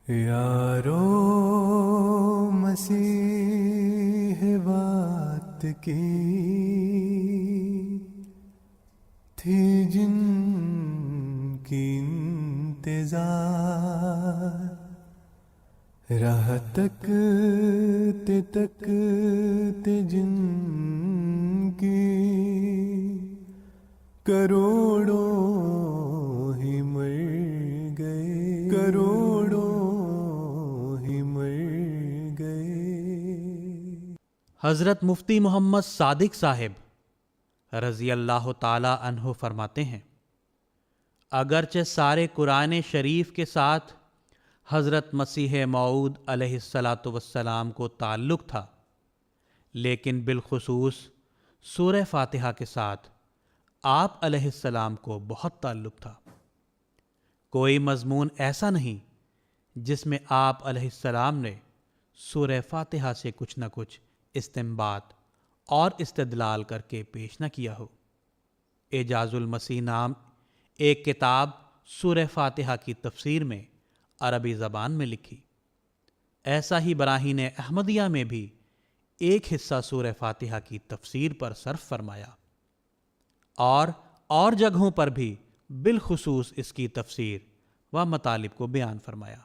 یارو مسیح بات کی تھی جن کی انتظار، راہ تکتے جن کی کروڑوں ہی مر گئے، کروڑوں ہی مر گئے۔ حضرت مفتی محمد صادق صاحب رضی اللہ تعالی عنہ فرماتے ہیں، اگرچہ سارے قرآن شریف کے ساتھ حضرت مسیح موعود علیہ السلام کو تعلق تھا، لیکن بالخصوص سورہ فاتحہ کے ساتھ آپ علیہ السلام کو بہت تعلق تھا۔ کوئی مضمون ایسا نہیں جس میں آپ علیہ السلام نے سورہ فاتحہ سے کچھ نہ کچھ استنباط اور استدلال کر کے پیش نہ کیا ہو۔ اعجاز المسیح نام ایک کتاب سورہ فاتحہ کی تفسیر میں عربی زبان میں لکھی۔ ایسا ہی براہین احمدیہ میں بھی ایک حصہ سورہ فاتحہ کی تفسیر پر صرف فرمایا، اور جگہوں پر بھی بالخصوص اس کی تفسیر و مطالب کو بیان فرمایا۔